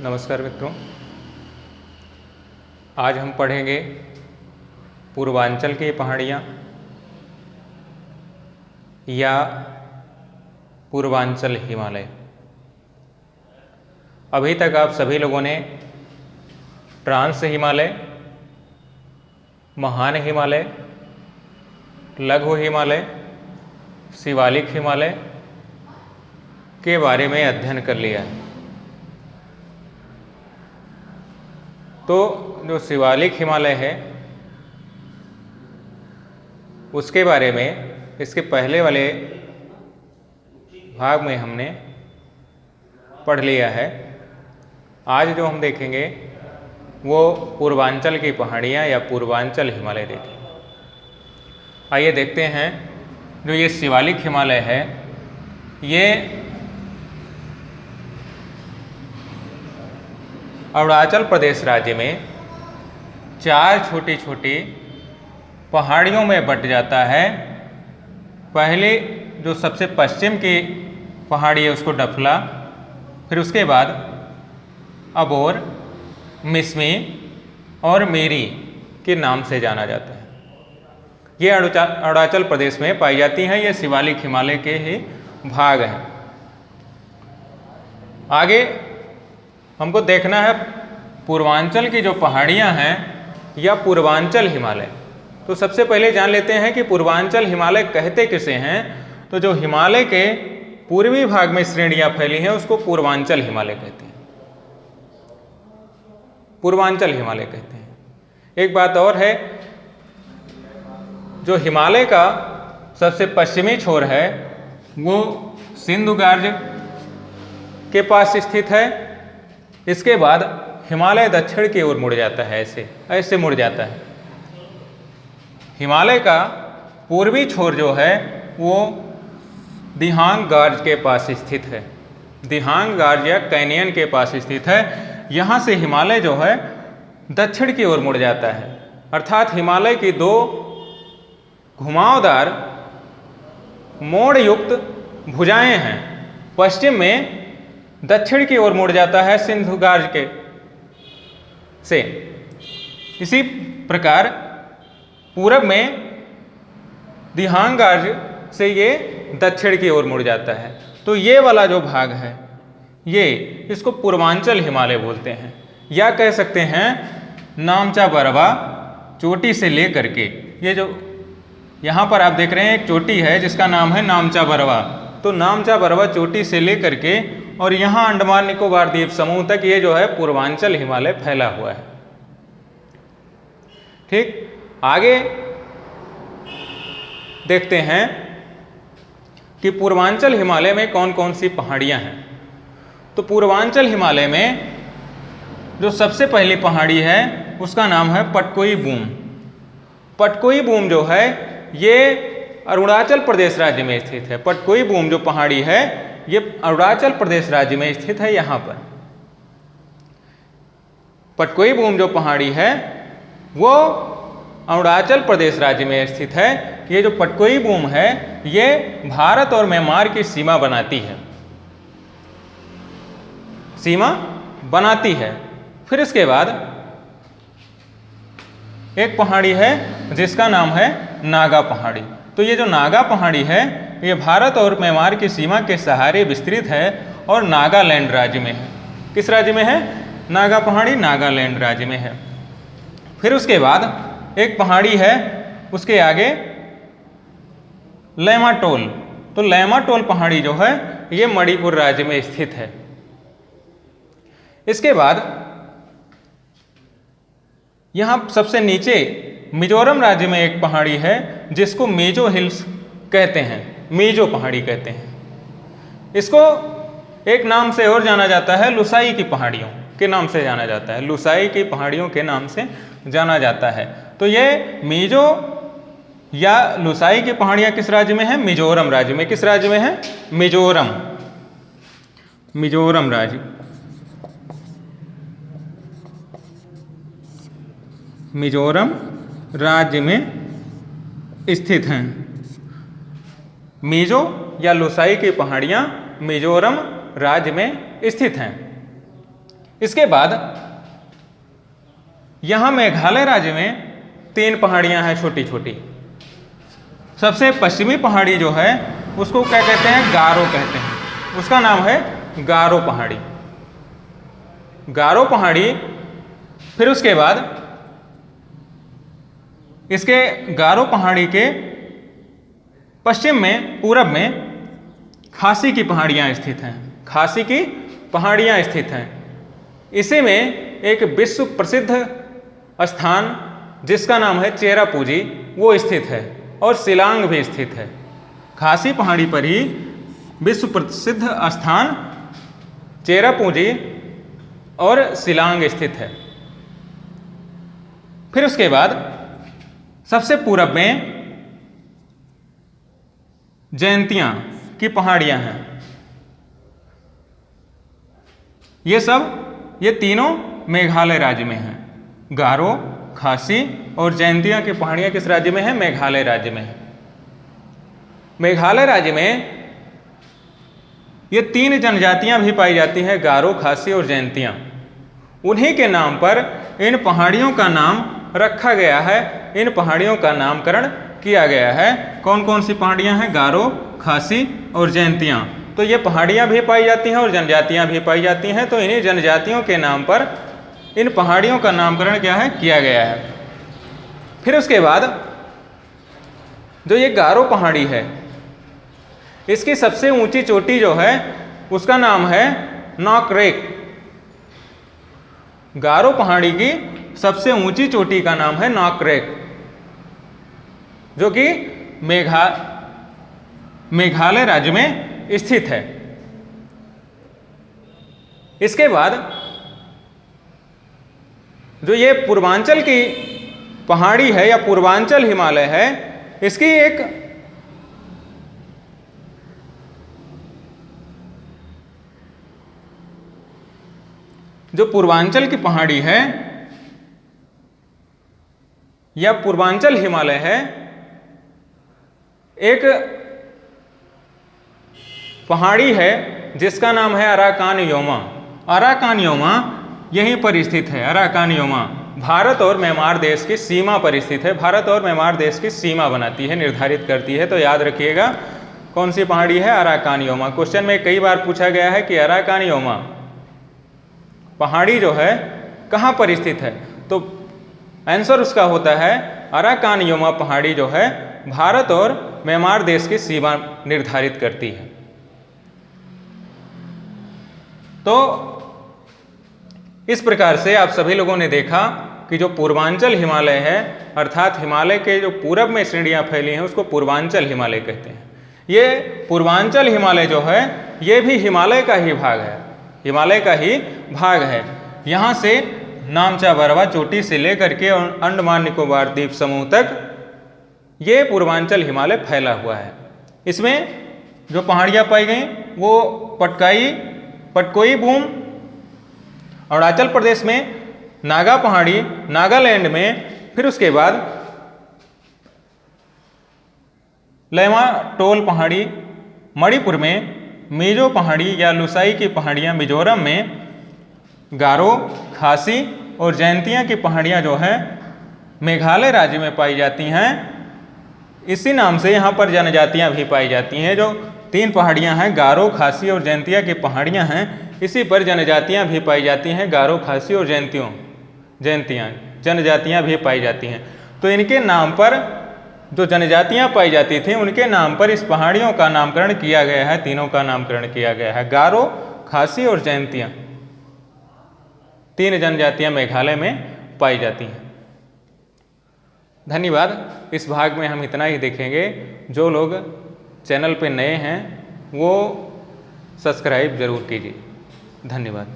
नमस्कार मित्रों, आज हम पढ़ेंगे पूर्वांचल की पहाड़ियाँ या पूर्वांचल हिमालय। अभी तक आप सभी लोगों ने ट्रांस हिमालय, महान हिमालय, लघु हिमालय, शिवालिक हिमालय के बारे में अध्ययन कर लिया है। तो जो शिवालिक हिमालय है उसके बारे में इसके पहले वाले भाग में हमने पढ़ लिया है। आज जो हम देखेंगे वो पूर्वांचल की पहाड़ियाँ या पूर्वांचल हिमालय देखेंगे। आइए देखते हैं। जो ये शिवालिक हिमालय है ये अरुणाचल प्रदेश राज्य में 4 छोटी छोटी पहाड़ियों में बंट जाता है। पहले जो सबसे पश्चिम की पहाड़ी है उसको डफला, फिर उसके बाद अबोर, मिसमी और मेरी के नाम से जाना जाता है। ये अरुणाचल प्रदेश में पाई जाती हैं। ये शिवालिक हिमालय के ही भाग हैं। आगे हमको देखना है पूर्वांचल की जो पहाड़ियाँ हैं या पूर्वांचल हिमालय। तो सबसे पहले जान लेते हैं कि पूर्वांचल हिमालय कहते किसे हैं। तो जो हिमालय के पूर्वी भाग में श्रेणियाँ फैली हैं उसको पूर्वांचल हिमालय कहते हैं, पूर्वांचल हिमालय कहते हैं। एक बात और है, जो हिमालय का सबसे पश्चिमी छोर है वो सिंधु गार्ज के पास स्थित है। इसके बाद हिमालय दक्षिण की ओर मुड़ जाता है, ऐसे मुड़ जाता है। हिमालय का पूर्वी छोर जो है वो दिहांग गार्ज के पास स्थित है, दिहांग गार्ज या कैनियन के पास स्थित है। यहाँ से हिमालय जो है दक्षिण की ओर मुड़ जाता है, अर्थात हिमालय की 2 घुमावदार मोड़ युक्त भुजाएं हैं। पश्चिम में दक्षिण की ओर मुड़ जाता है सिंधु गार्ज के से। इसी प्रकार पूरब में दिहांग गार्ज से ये दक्षिण की ओर मुड़ जाता है। तो ये वाला जो भाग है ये इसको पूर्वांचल हिमालय बोलते हैं, या कह सकते हैं नामचा बरवा चोटी से लेकर के, ये जो यहाँ पर आप देख रहे हैं एक चोटी है जिसका नाम है नामचा बरवा। तो नामचा बरवा चोटी से लेकर के और यहाँ अंडमान निकोबार द्वीप समूह तक ये जो है पूर्वांचल हिमालय फैला हुआ है। ठीक, आगे देखते हैं कि पूर्वांचल हिमालय में कौन कौन सी पहाड़ियाँ हैं। तो पूर्वांचल हिमालय में जो सबसे पहली पहाड़ी है उसका नाम है पटकोई बूम। पटकोई बूम जो है ये अरुणाचल प्रदेश राज्य में स्थित है। पटकोई बूम जो पहाड़ी है ये अरुणाचल प्रदेश राज्य में स्थित है। यहाँ पर पटकोई बूम जो पहाड़ी है वो अरुणाचल प्रदेश राज्य में स्थित है। ये जो पटकोई बूम है ये भारत और म्यांमार की सीमा बनाती है, फिर इसके बाद एक पहाड़ी है जिसका नाम है नागा पहाड़ी। तो ये जो नागा पहाड़ी है ये भारत और म्यांमार की सीमा के सहारे विस्तृत है और नागालैंड राज्य में है। किस राज्य में है? नागा पहाड़ी नागालैंड राज्य में है। फिर उसके बाद एक पहाड़ी है उसके आगे लैमाटोल। तो लैमाटोल पहाड़ी जो है ये मणिपुर राज्य में स्थित है। इसके बाद यहाँ सबसे नीचे मिजोरम राज्य में एक पहाड़ी है जिसको मेजो हिल्स कहते हैं, मेजो पहाड़ी कहते हैं। इसको एक नाम से और जाना जाता है, लुसाई की पहाड़ियों के नाम से जाना जाता है, लुसाई की पहाड़ियों के नाम से जाना जाता है। तो ये मेजो या लुसाई की पहाड़ियाँ किस राज्य में है? मिजोरम राज्य में। किस राज्य में है? मिजोरम, मिजोरम राज्य, मिजोरम राज्य में स्थित हैं। मेजो या लुसाई की पहाड़ियाँ मिजोरम राज्य में स्थित हैं। इसके बाद यहाँ मेघालय राज्य में 3 पहाड़ियाँ हैं छोटी छोटी। सबसे पश्चिमी पहाड़ी जो है उसको क्या कहते हैं, गारो कहते हैं, उसका नाम है गारो पहाड़ी। गारो पहाड़ी, फिर उसके बाद इसके गारो पहाड़ी के पश्चिम में, पूरब में खासी की पहाड़ियाँ स्थित हैं। खासी की पहाड़ियाँ स्थित हैं। इसी में एक विश्व प्रसिद्ध स्थान जिसका नाम है चेरापूंजी वो स्थित है, और शिलांग भी स्थित है। खासी पहाड़ी पर ही विश्व प्रसिद्ध स्थान चेरापूंजी और शिलांग स्थित है। फिर उसके बाद सबसे पूरब में जयंतियाँ की पहाड़ियाँ हैं। ये तीनों मेघालय राज्य में हैं। गारो, खासी और जयंतियाँ की पहाड़ियाँ किस राज्य में है, मेघालय राज्य में है। मेघालय राज्य में ये 3 जनजातियाँ भी पाई जाती हैं, गारो, खासी और जयंतियाँ। उन्हीं के नाम पर इन पहाड़ियों का नाम रखा गया है, इन पहाड़ियों का नामकरण किया गया है। कौन कौन सी पहाड़ियाँ हैं, गारो, खासी और जयंतियाँ। तो ये पहाड़ियाँ भी पाई जाती हैं और जनजातियाँ भी पाई जाती हैं। तो इन्हीं जनजातियों के नाम पर इन पहाड़ियों का नामकरण क्या है, किया गया है। फिर उसके बाद जो ये गारो पहाड़ी है, इसकी सबसे ऊंची चोटी जो है उसका नाम है नॉकरेक। गारो पहाड़ी की सबसे ऊंची चोटी का नाम है नॉकरेक, जो कि मेघालय राज्य में स्थित है। इसके बाद जो ये पूर्वांचल की पहाड़ी है या पूर्वांचल हिमालय है, इसकी एक जो पूर्वांचल की पहाड़ी है या पूर्वांचल हिमालय है, एक पहाड़ी है जिसका नाम है अराकान योमा। अराकान योमा यहीं पर स्थित है। अराकान योमा भारत और म्यांमार देश की सीमा पर स्थित है। भारत और म्यांमार देश की सीमा बनाती है, निर्धारित करती है। तो याद रखिएगा कौन सी पहाड़ी है, अराकान योमा। क्वेश्चन में कई बार पूछा गया है कि अराकान योमा पहाड़ी जो है कहाँ पर स्थित है, तो आंसर उसका होता है अराकान योमा पहाड़ी जो है भारत और म्यांमार देश की सीमा निर्धारित करती है। तो इस प्रकार से आप सभी लोगों ने देखा कि जो पूर्वांचल हिमालय है, अर्थात हिमालय के जो पूरब में श्रेणियां फैली हैं उसको पूर्वांचल हिमालय कहते हैं। ये पूर्वांचल हिमालय जो है ये भी हिमालय का ही भाग है, हिमालय का ही भाग है। यहाँ से नामचा बरवा चोटी से लेकर के अंडमान निकोबार द्वीप समूह तक ये पूर्वांचल हिमालय फैला हुआ है। इसमें जो पहाड़ियाँ पाई गई वो पटकोई बूम, अरुणाचल प्रदेश में नागा पहाड़ी, नागालैंड में, फिर उसके बाद लेमा टोल पहाड़ी मणिपुर में, मिजो पहाड़ी या लुसाई की पहाड़ियाँ मिजोरम में, गारो, खासी और जयंतिया की पहाड़ियाँ जो हैं मेघालय राज्य में पाई जाती हैं। इसी नाम से यहाँ पर जनजातियाँ भी पाई जाती हैं। जो 3 पहाड़ियाँ हैं गारो, खासी और जयंतिया की पहाड़ियाँ हैं, इसी पर जनजातियाँ भी पाई जाती हैं। गारो, खासी और जयंतियाँ जनजातियाँ भी पाई जाती हैं। तो इनके नाम पर जो जनजातियाँ पाई जाती थी उनके नाम पर इस पहाड़ियों का नामकरण किया गया है, तीनों का नामकरण किया गया है। गारो, खासी और जयंतियाँ 3 जनजातियाँ मेघालय में पाई जाती हैं। धन्यवाद। इस भाग में हम इतना ही देखेंगे। जो लोग चैनल पे नए हैं वो सब्सक्राइब जरूर कीजिए। धन्यवाद।